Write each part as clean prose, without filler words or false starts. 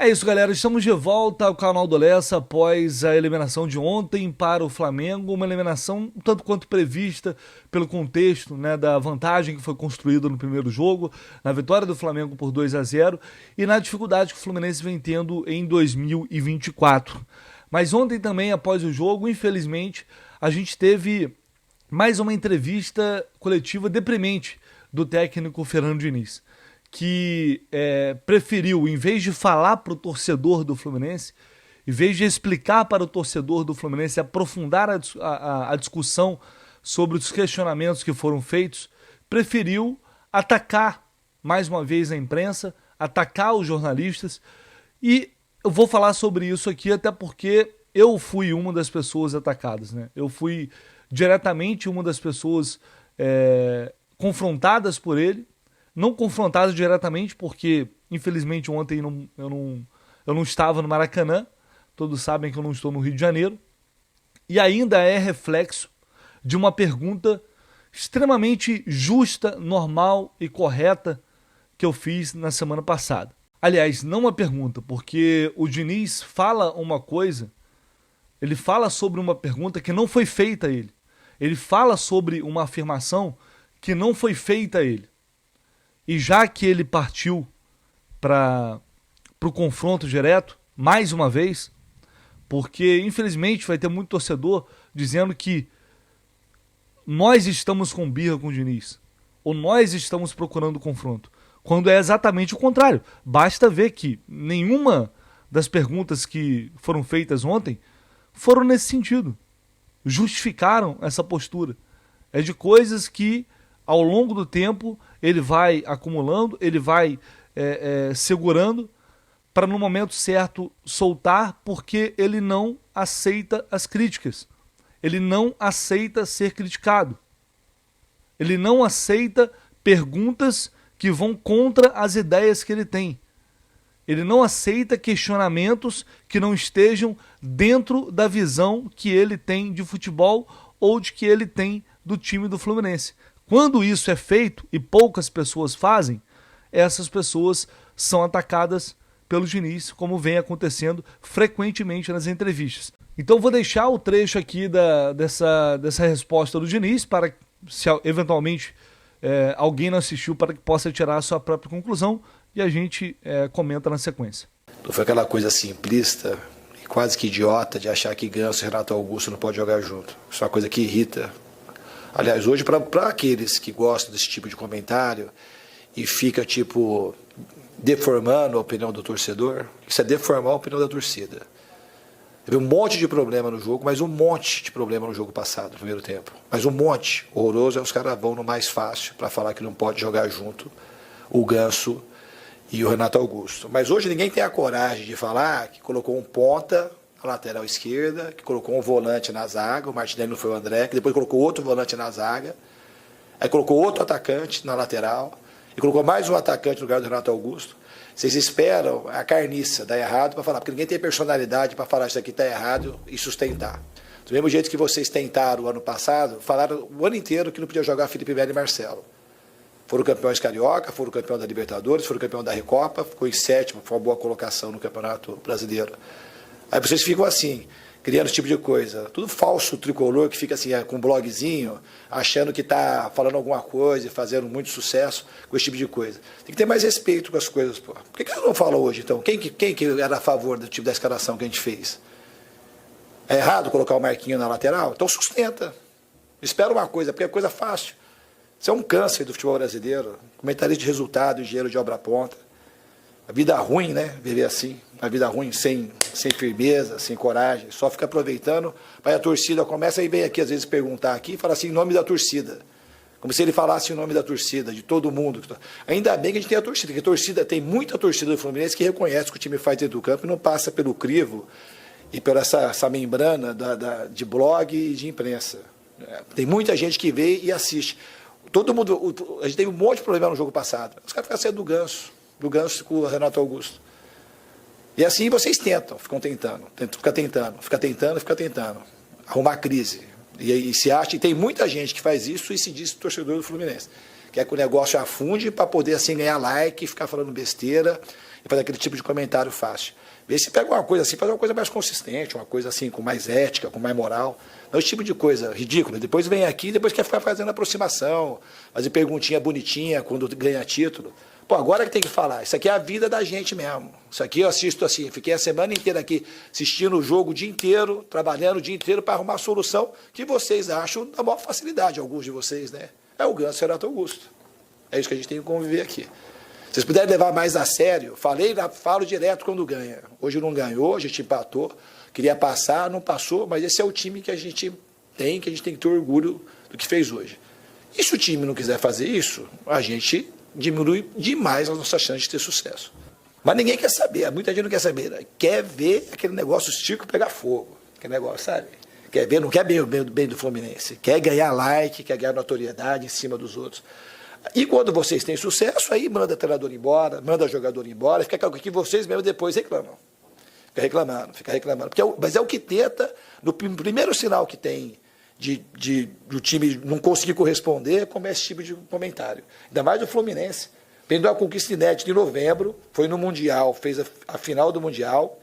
É isso, galera. Estamos de volta ao canal do Lessa após a eliminação de ontem para o Flamengo. Uma eliminação um tanto quanto prevista pelo contexto, né, da vantagem que foi construída no primeiro jogo, na vitória do Flamengo por 2-0 e na dificuldade que o Fluminense vem tendo em 2024. Mas ontem também, após o jogo, infelizmente, a gente teve mais uma entrevista coletiva deprimente do técnico Fernando Diniz, que preferiu, em vez de falar para o torcedor do Fluminense, em vez de explicar para o torcedor do Fluminense, aprofundar a discussão sobre os questionamentos que foram feitos, preferiu atacar mais uma vez a imprensa, atacar os jornalistas. E eu vou falar sobre isso aqui até porque eu fui uma das pessoas atacadas, né? Eu fui diretamente uma das pessoas confrontadas por ele. Não confrontado diretamente, porque infelizmente ontem eu não estava no Maracanã, todos sabem que eu não estou no Rio de Janeiro, e ainda é reflexo de uma pergunta extremamente justa, normal e correta que eu fiz na semana passada. Aliás, não uma pergunta, porque o Diniz fala uma coisa, ele fala sobre uma pergunta que não foi feita a ele, ele fala sobre uma afirmação que não foi feita a ele. E já que ele partiu para o confronto direto, mais uma vez, porque infelizmente vai ter muito torcedor dizendo que nós estamos com birra com o Diniz, ou nós estamos procurando confronto, quando é exatamente o contrário. Basta ver que nenhuma das perguntas que foram feitas ontem foram nesse sentido, justificaram essa postura. É de coisas que ao longo do tempo ele vai acumulando, ele vai segurando para no momento certo soltar, porque ele não aceita as críticas. Ele não aceita ser criticado. Ele não aceita perguntas que vão contra as ideias que ele tem. Ele não aceita questionamentos que não estejam dentro da visão que ele tem de futebol ou de que ele tem do time do Fluminense. Quando isso é feito e poucas pessoas fazem, essas pessoas são atacadas pelo Diniz, como vem acontecendo frequentemente nas entrevistas. Então vou deixar o trecho aqui dessa resposta do Diniz, para se eventualmente alguém não assistiu, para que possa tirar a sua própria conclusão, e a gente comenta na sequência. Não foi aquela coisa simplista e quase que idiota de achar que Ganso e Renato Augusto não podem jogar junto. Isso é uma coisa que irrita. Aliás, hoje, para aqueles que gostam desse tipo de comentário e fica, deformando a opinião do torcedor, isso é deformar a opinião da torcida. Teve um monte de problema no jogo, mas um monte de problema no jogo passado, no primeiro tempo. Mas um monte horroroso, os caras vão no mais fácil para falar que não pode jogar junto o Ganso e o Renato Augusto. Mas hoje ninguém tem a coragem de falar que colocou um ponta na lateral esquerda, que colocou um volante na zaga, o Martinelli não foi o André, que depois colocou outro volante na zaga, aí colocou outro atacante na lateral, e colocou mais um atacante no lugar do Renato Augusto. Vocês esperam a carniça dar errado para falar, porque ninguém tem personalidade para falar isso aqui está errado e sustentar. Do mesmo jeito que vocês tentaram o ano passado, falaram o ano inteiro que não podia jogar Felipe Melo e Marcelo. Foram campeões carioca, foram campeão da Libertadores, foram campeão da Recopa, ficou em sétimo, foi uma boa colocação no Campeonato Brasileiro. Aí vocês ficam assim, criando esse tipo de coisa. Tudo falso tricolor que fica assim, com um blogzinho, achando que está falando alguma coisa e fazendo muito sucesso com esse tipo de coisa. Tem que ter mais respeito com as coisas, pô. Por que você não fala hoje, então? Quem que era a favor do tipo da escalação que a gente fez? É errado colocar o Marquinhos na lateral? Então sustenta. Espera uma coisa, porque é coisa fácil. Isso é um câncer do futebol brasileiro. Comentarista de resultado, engenheiro de obra pronta. A vida ruim, né? Viver assim. A vida ruim, sem firmeza, sem coragem. Só fica aproveitando. Aí a torcida começa e vem aqui, às vezes, perguntar aqui e fala assim, em nome da torcida. Como se ele falasse em nome da torcida, de todo mundo. Ainda bem que a gente tem a torcida, porque a torcida, tem muita torcida do Fluminense que reconhece o que o time faz dentro do campo e não passa pelo crivo e por essa membrana de blog e de imprensa. Tem muita gente que vê e assiste. Todo mundo, a gente teve um monte de problema no jogo passado. Os caras ficam sendo do Ganso com o Renato Augusto. E assim vocês ficam tentando, fica tentando, arrumar crise. E se acha, e tem muita gente que faz isso e se diz torcedor do Fluminense. Quer que o negócio afunde para poder assim ganhar like, ficar falando besteira e fazer aquele tipo de comentário fácil. Vê se pega uma coisa assim, faz uma coisa mais consistente, uma coisa assim com mais ética, com mais moral. Não esse tipo de coisa ridícula. Depois vem aqui, depois quer ficar fazendo aproximação, fazer perguntinha bonitinha quando ganha título. Pô, agora que tem que falar. Isso aqui é a vida da gente mesmo. Isso aqui eu assisto assim, fiquei a semana inteira aqui assistindo o jogo o dia inteiro, trabalhando o dia inteiro para arrumar a solução que vocês acham da maior facilidade, alguns de vocês, né? É o Ganso e o Renato Augusto. É isso que a gente tem que conviver aqui. Se vocês puderem levar mais a sério, falo direto quando ganha. Hoje não ganhou, a gente empatou, queria passar, não passou, mas esse é o time que a gente tem que ter orgulho do que fez hoje. E se o time não quiser fazer isso, a gente diminui demais as nossas chances de ter sucesso. Mas ninguém quer saber, muita gente não quer saber, né? Quer ver aquele negócio estico pegar fogo, aquele negócio, sabe? Quer ver, não quer bem do Fluminense, quer ganhar like, quer ganhar notoriedade em cima dos outros. E quando vocês têm sucesso, aí manda treinador embora, manda jogador embora, fica que vocês mesmo depois reclamam. Fica reclamando. Mas é o que tenta, no primeiro sinal que tem do time não conseguir corresponder, começa esse tipo de comentário. Ainda mais o Fluminense. Perdeu a conquista inédita em novembro, foi no Mundial, fez a final do Mundial,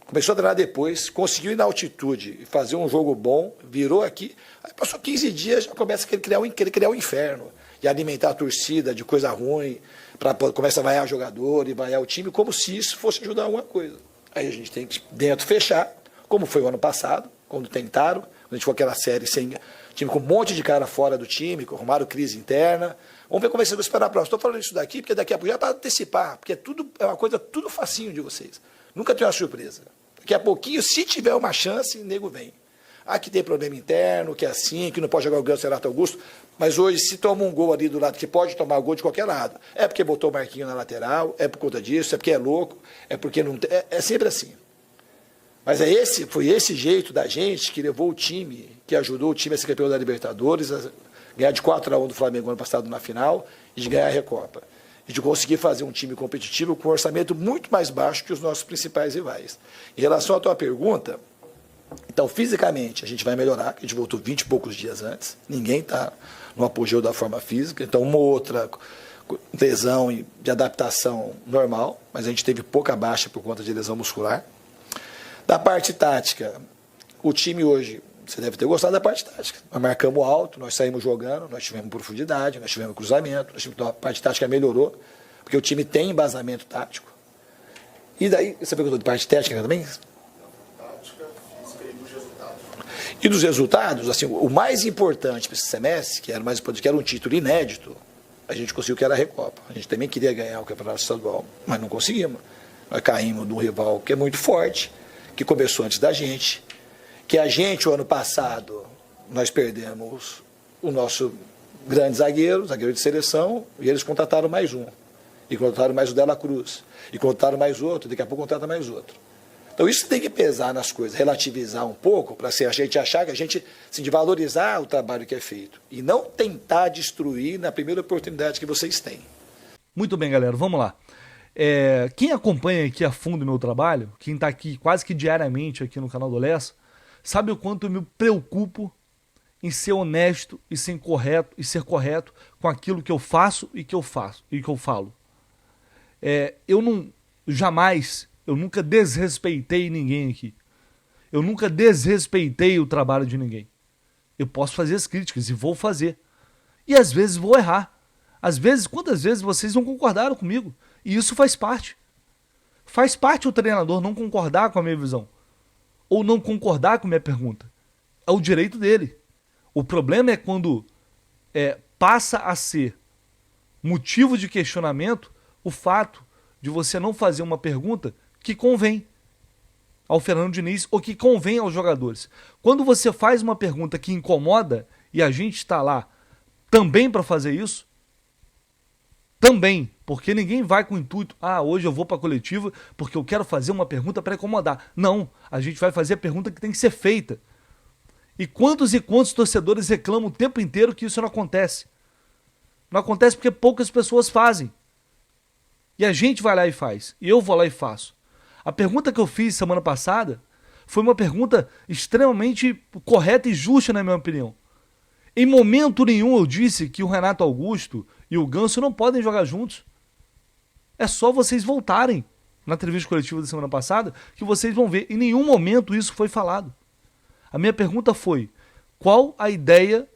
começou a treinar depois, conseguiu ir na altitude e fazer um jogo bom, virou aqui, aí passou 15 dias, já começa a querer criar um inferno, e alimentar a torcida de coisa ruim, começa a vaiar jogador e vaiar o time, como se isso fosse ajudar alguma coisa. Aí a gente tem que, dentro, fechar, como foi o ano passado, quando tentaram, quando a gente foi aquela série sem time com um monte de cara fora do time, arrumaram crise interna. Vamos ver como vai ser, vou esperar a próxima. Estou falando isso daqui, porque daqui a pouco já para antecipar, porque é uma coisa tudo facinho de vocês. Nunca tem uma surpresa. Daqui a pouquinho, se tiver uma chance, o nego vem. Aqui tem problema interno, que é assim, que não pode jogar o Ganso e o Renato Augusto, mas hoje, se toma um gol ali do lado, que pode tomar gol de qualquer lado, é porque botou o Marquinhos na lateral, é por conta disso, é porque é louco, é porque não tem. É sempre assim. Mas foi esse jeito da gente que levou o time, que ajudou o time a ser campeão da Libertadores, a ganhar de 4-1 do Flamengo ano passado na final e de ganhar a Recopa. E de conseguir fazer um time competitivo com um orçamento muito mais baixo que os nossos principais rivais. Em relação à tua pergunta, então, fisicamente, a gente vai melhorar, a gente voltou 20 e poucos dias antes, ninguém está no apogeu da forma física, então uma ou outra lesão de adaptação normal, mas a gente teve pouca baixa por conta de lesão muscular. Da parte tática, o time hoje, você deve ter gostado da parte tática. Nós marcamos alto, nós saímos jogando, nós tivemos profundidade, nós tivemos cruzamento, então a parte tática melhorou, porque o time tem embasamento tático. E daí, você perguntou de parte técnica também? Tática, física e dos resultados. E dos resultados, assim, o mais importante para esse semestre, que era o mais importante, que era um título inédito, a gente conseguiu, que era a Recopa. A gente também queria ganhar o Campeonato Estadual, mas não conseguimos. Nós caímos de um rival que é muito forte, que começou antes da gente, que a gente, o ano passado, nós perdemos o nosso grande zagueiro de seleção, e eles contrataram mais um. E contrataram mais o Dela Cruz. E contrataram mais outro, daqui a pouco contrata mais outro. Então isso tem que pesar nas coisas, relativizar um pouco, para a gente achar que a gente, assim, de valorizar o trabalho que é feito. E não tentar destruir na primeira oportunidade que vocês têm. Muito bem, galera, vamos lá. Quem acompanha aqui a fundo o meu trabalho, quem está aqui quase que diariamente aqui no canal do Lessa, sabe o quanto eu me preocupo em ser honesto e ser correto com aquilo que eu faço e que eu falo. Eu nunca desrespeitei ninguém aqui. Eu nunca desrespeitei o trabalho de ninguém. Eu posso fazer as críticas e vou fazer. E às vezes vou errar. Quantas vezes vocês não concordaram comigo? E isso faz parte. Faz parte o treinador não concordar com a minha visão. Ou não concordar com a minha pergunta. É o direito dele. O problema é quando passa a ser motivo de questionamento o fato de você não fazer uma pergunta que convém ao Fernando Diniz ou que convém aos jogadores. Quando você faz uma pergunta que incomoda e a gente está lá também para fazer isso, também, porque ninguém vai com o intuito, hoje eu vou para a coletiva porque eu quero fazer uma pergunta para incomodar. Não, a gente vai fazer a pergunta que tem que ser feita. E quantos torcedores reclamam o tempo inteiro que isso não acontece? Não acontece porque poucas pessoas fazem. E a gente vai lá e faz. E eu vou lá e faço. A pergunta que eu fiz semana passada foi uma pergunta extremamente correta e justa, na minha opinião. Em momento nenhum eu disse que o Renato Augusto e o Ganso não podem jogar juntos. É só vocês voltarem na entrevista coletiva da semana passada que vocês vão ver. Em nenhum momento isso foi falado. A minha pergunta foi: qual a ideia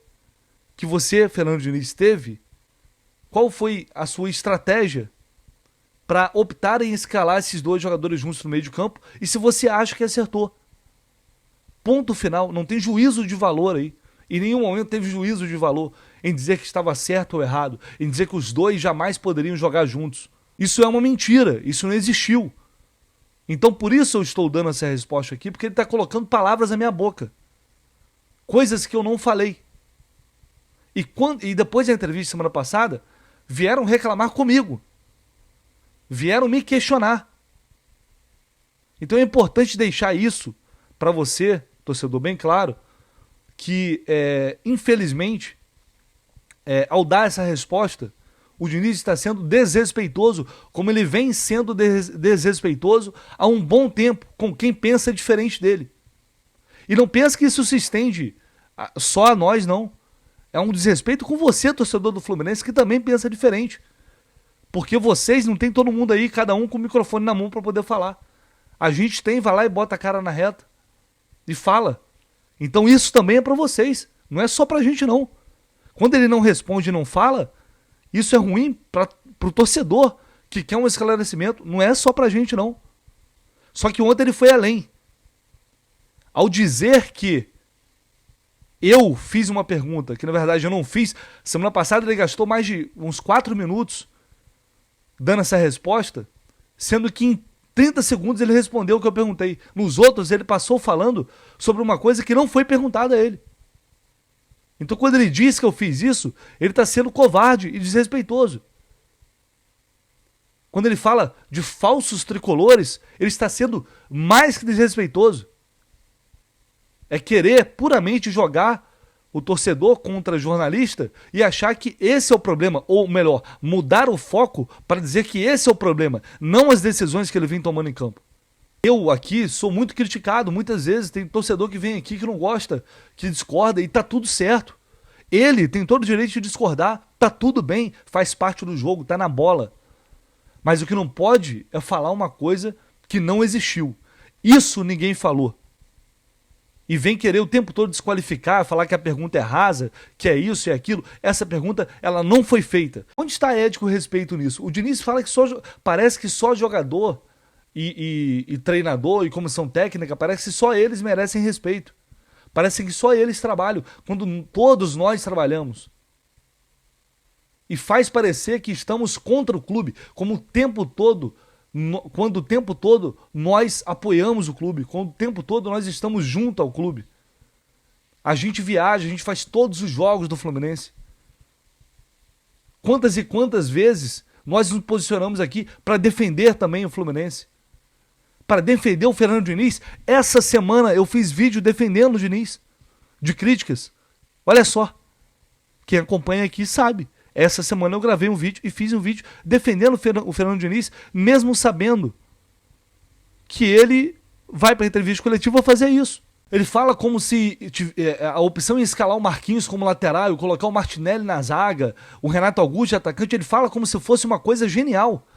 que você, Fernando Diniz, teve? Qual foi a sua estratégia para optar em escalar esses dois jogadores juntos no meio de campo? E se você acha que acertou? Ponto final. Não tem juízo de valor aí. Em nenhum momento teve juízo de valor em dizer que estava certo ou errado, em dizer que os dois jamais poderiam jogar juntos. Isso é uma mentira, isso não existiu. Então por isso eu estou dando essa resposta aqui, porque ele está colocando palavras na minha boca. Coisas que eu não falei. E depois da entrevista semana passada, vieram reclamar comigo. Vieram me questionar. Então é importante deixar isso para você, torcedor, bem claro, que infelizmente, ao dar essa resposta, o Diniz está sendo desrespeitoso, como ele vem sendo desrespeitoso há um bom tempo com quem pensa diferente dele. E não pensa que isso se estende só a nós, não. É um desrespeito com você, torcedor do Fluminense, que também pensa diferente. Porque vocês não tem todo mundo aí, cada um com o microfone na mão para poder falar. A gente tem, vai lá e bota a cara na reta e fala. Então isso também é para vocês, não é só pra gente não. Quando ele não responde e não fala, isso é ruim pro torcedor que quer um esclarecimento, não é só pra gente não. Só que ontem ele foi além. Ao dizer que eu fiz uma pergunta, que na verdade eu não fiz, semana passada ele gastou mais de uns 4 minutos dando essa resposta, sendo que em 30 segundos ele respondeu o que eu perguntei. Nos outros ele passou falando sobre uma coisa que não foi perguntada a ele. Então quando ele diz que eu fiz isso, ele está sendo covarde e desrespeitoso. Quando ele fala de falsos tricolores, ele está sendo mais que desrespeitoso. É querer puramente jogar o torcedor contra jornalista e achar que esse é o problema, ou melhor, mudar o foco para dizer que esse é o problema, não as decisões que ele vem tomando em campo. Eu aqui sou muito criticado, muitas vezes tem torcedor que vem aqui que não gosta, que discorda e tá tudo certo. Ele tem todo o direito de discordar, tá tudo bem, faz parte do jogo, tá na bola. Mas o que não pode é falar uma coisa que não existiu. Isso ninguém falou. E vem querer o tempo todo desqualificar, falar que a pergunta é rasa, que é isso e é aquilo. Essa pergunta, ela não foi feita. Onde está a ética e o respeito nisso? O Diniz fala que parece que só jogador e treinador e comissão técnica, parece que só eles merecem respeito. Parece que só eles trabalham, quando todos nós trabalhamos. E faz parecer que estamos contra o clube, como o tempo todo, quando o tempo todo nós apoiamos o clube, quando o tempo todo nós estamos junto ao clube. A gente viaja, a gente faz todos os jogos do Fluminense. Quantas e quantas vezes nós nos posicionamos aqui para defender também o Fluminense, para defender o Fernando Diniz. Essa semana eu fiz vídeo defendendo o Diniz, de críticas. Olha só, quem acompanha aqui sabe. Essa semana eu gravei um vídeo e fiz um vídeo defendendo o Fernando Diniz, mesmo sabendo que ele vai para a entrevista coletiva fazer isso. Ele fala como se a opção em escalar o Marquinhos como lateral e colocar o Martinelli na zaga, o Renato Augusto de atacante, ele fala como se fosse uma coisa genial.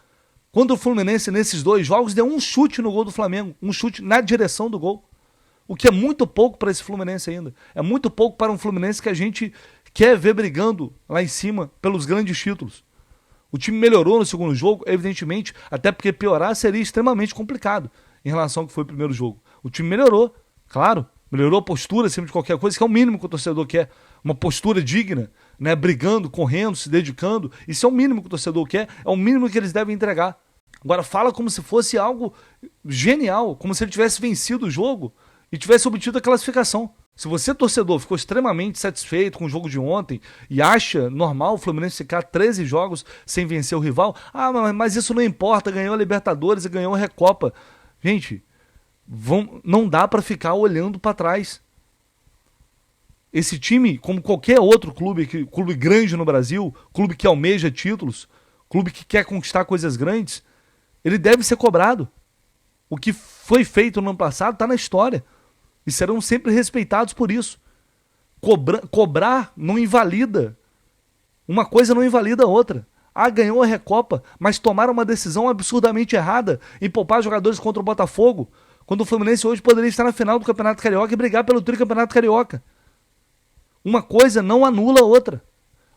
Quando o Fluminense, nesses 2 jogos, deu um chute no gol do Flamengo, um chute na direção do gol. O que é muito pouco para esse Fluminense ainda. É muito pouco para um Fluminense que a gente quer ver brigando lá em cima pelos grandes títulos. O time melhorou no segundo jogo, evidentemente, até porque piorar seria extremamente complicado em relação ao que foi o primeiro jogo. O time melhorou, claro, melhorou a postura acima de qualquer coisa, que é o mínimo que o torcedor quer. Uma postura digna, né, brigando, correndo, se dedicando. Isso é o mínimo que o torcedor quer, é o mínimo que eles devem entregar. Agora fala como se fosse algo genial, como se ele tivesse vencido o jogo e tivesse obtido a classificação. Se você, torcedor, ficou extremamente satisfeito com o jogo de ontem e acha normal o Fluminense ficar 13 jogos sem vencer o rival, mas isso não importa, ganhou a Libertadores e ganhou a Recopa. Gente, não dá para ficar olhando para trás. Esse time, como qualquer outro clube grande no Brasil, clube que almeja títulos, clube que quer conquistar coisas grandes, ele deve ser cobrado. O que foi feito no ano passado está na história. E serão sempre respeitados por isso. Cobrar não invalida. Uma coisa não invalida a outra. Ah, ganhou a Recopa, mas tomaram uma decisão absurdamente errada em poupar jogadores contra o Botafogo, quando o Fluminense hoje poderia estar na final do Campeonato Carioca e brigar pelo tricampeonato carioca. Uma coisa não anula a outra.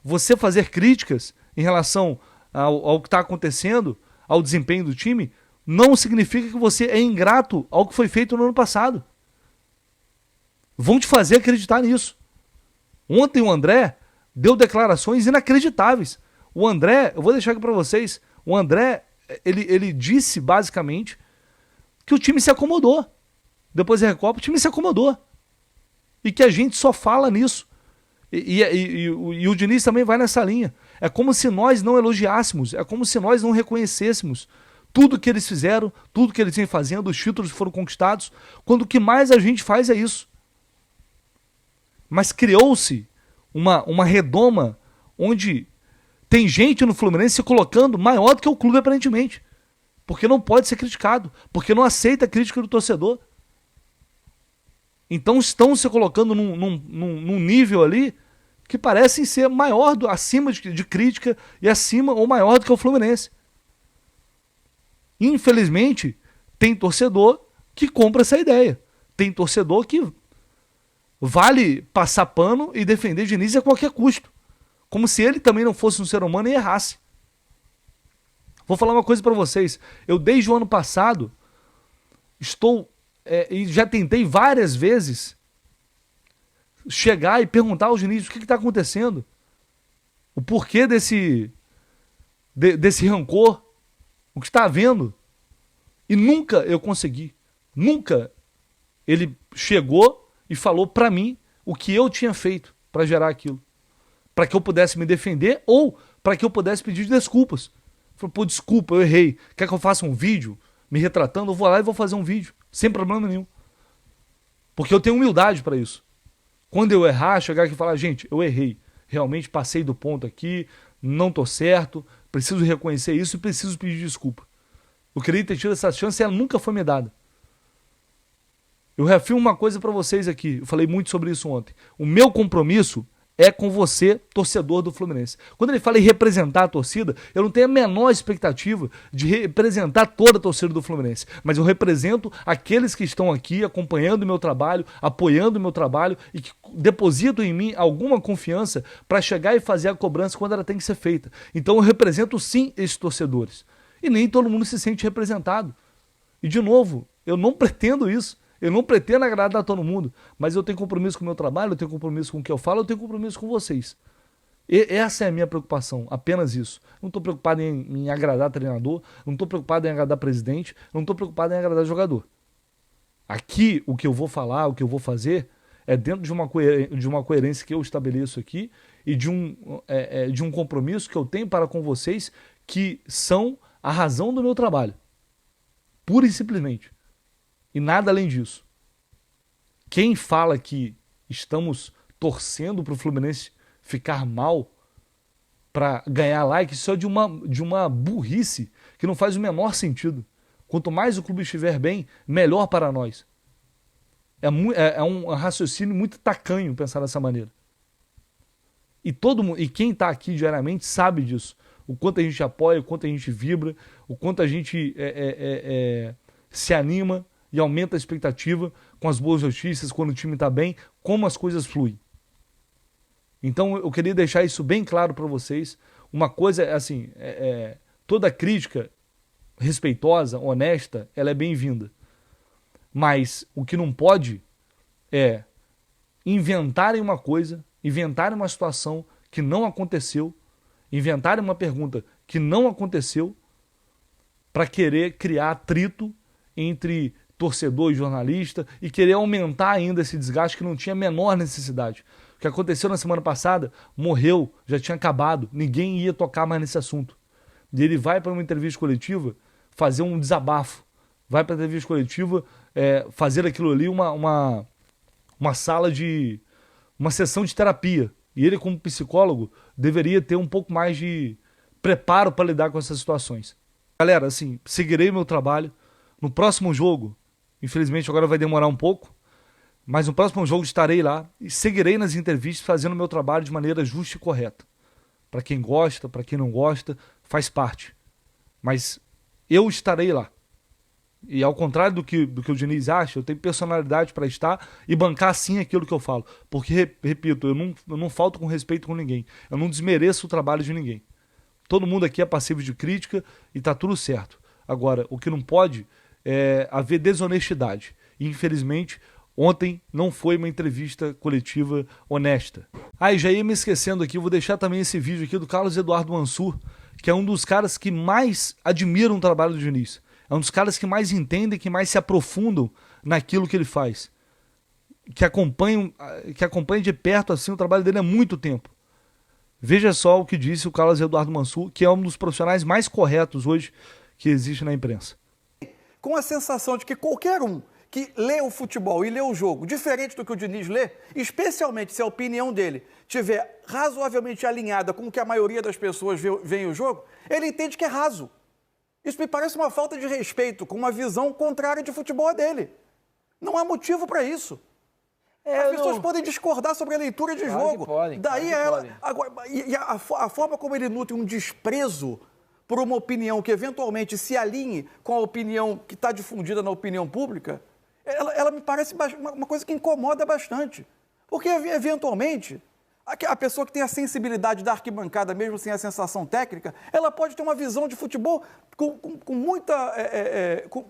Você fazer críticas em relação ao que está acontecendo, ao desempenho do time, não significa que você é ingrato ao que foi feito no ano passado. Vão te fazer acreditar nisso. Ontem o André deu declarações inacreditáveis. O André, eu vou deixar aqui para vocês, o André, ele disse basicamente que o time se acomodou. Depois da Recopa, o time se acomodou. E que a gente só fala nisso. E o Diniz também vai nessa linha. É como se nós não elogiássemos, é como se nós não reconhecêssemos tudo que eles fizeram, tudo que eles vêm fazendo, os títulos que foram conquistados, quando o que mais a gente faz é isso. Mas criou-se uma redoma onde tem gente no Fluminense se colocando maior do que o clube aparentemente. Porque não pode ser criticado, porque não aceita a crítica do torcedor. Então estão se colocando num nível ali que parecem ser maior, acima de crítica e acima ou maior do que o Fluminense. Infelizmente, tem torcedor que compra essa ideia. Tem torcedor que vale passar pano e defender Diniz a qualquer custo. Como se ele também não fosse um ser humano e errasse. Vou falar uma coisa para vocês. Eu desde o ano passado e já tentei várias vezes chegar e perguntar ao Diniz o que está acontecendo. O porquê desse rancor. O que está havendo. E nunca eu consegui. Nunca ele chegou e falou para mim o que eu tinha feito para gerar aquilo. Para que eu pudesse me defender ou para que eu pudesse pedir desculpas. Falei, pô, desculpa, eu errei. Quer que eu faça um vídeo me retratando? Eu vou lá e vou fazer um vídeo. Sem problema nenhum. Porque eu tenho humildade para isso. Quando eu errar, chegar aqui e falar, gente, eu errei. Realmente passei do ponto aqui, não tô certo, preciso reconhecer isso e preciso pedir desculpa. Eu queria ter tido essa chance e ela nunca foi me dada. Eu reafirmo uma coisa para vocês aqui, eu falei muito sobre isso ontem. O meu compromisso é com você, torcedor do Fluminense. Quando ele fala em representar a torcida, eu não tenho a menor expectativa de representar toda a torcida do Fluminense. Mas eu represento aqueles que estão aqui acompanhando o meu trabalho, apoiando o meu trabalho e que depositam em mim alguma confiança para chegar e fazer a cobrança quando ela tem que ser feita. Então eu represento sim esses torcedores. E nem todo mundo se sente representado. E de novo, eu não pretendo isso. Eu não pretendo agradar a todo mundo, mas eu tenho compromisso com o meu trabalho, eu tenho compromisso com o que eu falo, eu tenho compromisso com vocês. E essa é a minha preocupação, apenas isso. Não estou preocupado em agradar treinador, não estou preocupado em agradar presidente, não estou preocupado em agradar jogador. Aqui, o que eu vou falar, o que eu vou fazer, é dentro de uma coerência que eu estabeleço aqui e de um compromisso que eu tenho para com vocês, que são a razão do meu trabalho. Pura e simplesmente. E nada além disso. Quem fala que estamos torcendo para o Fluminense ficar mal para ganhar like, isso é de uma burrice que não faz o menor sentido. Quanto mais o clube estiver bem, melhor para nós. É um raciocínio muito tacanho pensar dessa maneira. E quem está aqui diariamente sabe disso. O quanto a gente apoia, o quanto a gente vibra, o quanto a gente se anima e aumenta a expectativa com as boas notícias, quando o time está bem, como as coisas fluem. Então eu queria deixar isso bem claro para vocês. Uma coisa é assim, toda crítica respeitosa, honesta, ela é bem-vinda. Mas o que não pode é inventarem uma coisa, inventarem uma situação que não aconteceu, inventarem uma pergunta que não aconteceu para querer criar atrito entre torcedor e jornalista e querer aumentar ainda esse desgaste que não tinha a menor necessidade. O que aconteceu na semana passada, morreu, já tinha acabado, ninguém ia tocar mais nesse assunto. E ele vai para uma entrevista coletiva fazer um desabafo, vai para a entrevista coletiva fazer aquilo ali uma sala uma sessão de terapia. E ele, como psicólogo, deveria ter um pouco mais de preparo para lidar com essas situações. Galera, assim, seguirei meu trabalho. No próximo jogo, infelizmente agora vai demorar um pouco, mas no próximo jogo estarei lá e seguirei nas entrevistas fazendo o meu trabalho de maneira justa e correta. para quem gosta, para quem não gosta, faz parte. Mas eu estarei lá. E ao contrário do que o Diniz acha, eu tenho personalidade para estar e bancar sim aquilo que eu falo. Porque, repito, eu não falto com respeito com ninguém. Eu não desmereço o trabalho de ninguém. Todo mundo aqui é passivo de crítica e tá tudo certo. Agora, o que não pode é haver desonestidade. E, infelizmente, ontem não foi uma entrevista coletiva honesta. E já ia me esquecendo aqui, vou deixar também esse vídeo aqui do Carlos Eduardo Mansur, que é um dos caras que mais admiram o trabalho do Diniz. É um dos caras que mais entendem, que mais se aprofundam naquilo que ele faz. Que acompanham de perto assim o trabalho dele há muito tempo. Veja só o que disse o Carlos Eduardo Mansur, que é um dos profissionais mais corretos hoje que existe na imprensa. Com a sensação de que qualquer um que lê o futebol e lê o jogo, diferente do que o Diniz lê, especialmente se a opinião dele estiver razoavelmente alinhada com o que a maioria das pessoas vê o jogo, ele entende que é raso. Isso me parece uma falta de respeito com uma visão contrária de futebol dele. Não há motivo para isso. As pessoas podem discordar sobre a leitura de jogo. Daí agora, a forma como ele nutre um desprezo por uma opinião que eventualmente se alinhe com a opinião que está difundida na opinião pública, ela me parece uma coisa que incomoda bastante. Porque, eventualmente, a pessoa que tem a sensibilidade da arquibancada, mesmo sem a sensação técnica, ela pode ter uma visão de futebol com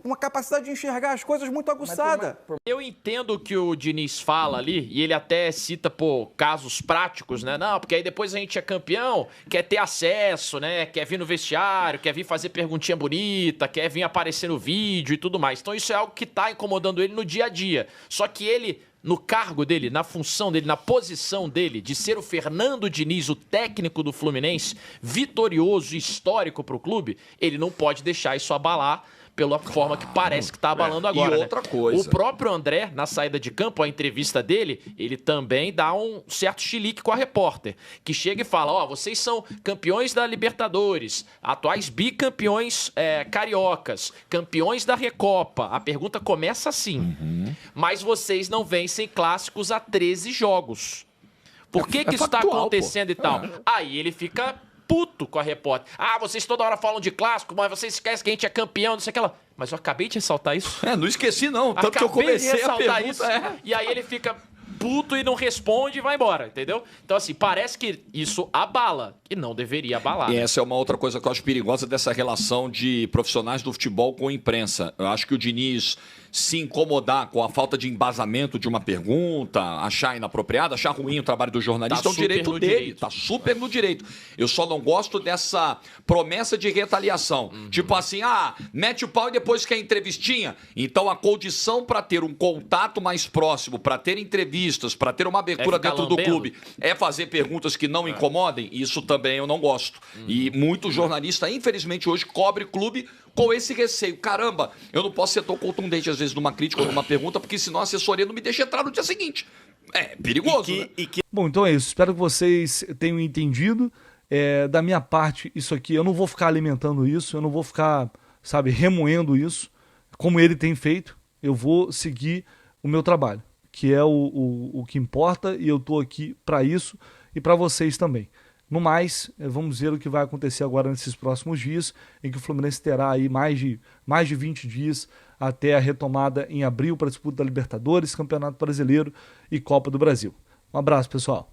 uma capacidade de enxergar as coisas muito aguçada. Eu entendo o que o Diniz fala ali, e ele até cita, casos práticos, né? Não, porque aí depois a gente é campeão, quer ter acesso, né? Quer vir no vestiário, quer vir fazer perguntinha bonita, quer vir aparecer no vídeo e tudo mais. Então isso é algo que tá incomodando ele no dia a dia. Só que ele, no cargo dele, na função dele, na posição dele, de ser o Fernando Diniz, o técnico do Fluminense, vitorioso e histórico pro clube, ele não pode deixar isso abalar pela forma que parece que tá abalando agora. E outra coisa. O próprio André, na saída de campo, a entrevista dele, ele também dá um certo chilique com a repórter, que chega e fala, vocês são campeões da Libertadores, atuais bicampeões cariocas, campeões da Recopa. A pergunta começa assim, mas vocês não vencem clássicos há 13 jogos. Por que isso tá acontecendo e tal? Aí ele fica puto com a repórter. Vocês toda hora falam de clássico, mas vocês esquecem que a gente é campeão, não sei o que lá. Mas eu acabei de ressaltar isso. Não esqueci não, tanto que eu comecei a pergunta. Isso, e aí ele fica puto e não responde e vai embora, entendeu? Então assim, parece que isso abala, e não deveria abalar. E essa é uma outra coisa que eu acho perigosa dessa relação de profissionais do futebol com a imprensa. Eu acho que o Diniz se incomodar com a falta de embasamento de uma pergunta, achar inapropriado, achar ruim o trabalho do jornalista, é um direito dele. Tá super no direito. Eu só não gosto dessa promessa de retaliação. Tipo assim, mete o pau e depois quer entrevistinha. Então a condição para ter um contato mais próximo, para ter entrevistas, para ter uma abertura dentro do clube, é fazer perguntas que não incomodem. Isso também eu não gosto. E muito jornalista, infelizmente, hoje cobre clube com esse receio. Caramba, eu não posso ser tão contundente às vezes numa crítica ou numa pergunta, porque senão a assessoria não me deixa entrar no dia seguinte. É perigoso, né? Bom, então é isso. Espero que vocês tenham entendido. Da minha parte, isso aqui, eu não vou ficar alimentando isso, eu não vou ficar, remoendo isso, como ele tem feito. Eu vou seguir o meu trabalho, que é o que importa, e eu estou aqui para isso e para vocês também. No mais, vamos ver o que vai acontecer agora nesses próximos dias, em que o Fluminense terá aí mais de 20 dias até a retomada em abril para a disputa da Libertadores, Campeonato Brasileiro e Copa do Brasil. Um abraço, pessoal.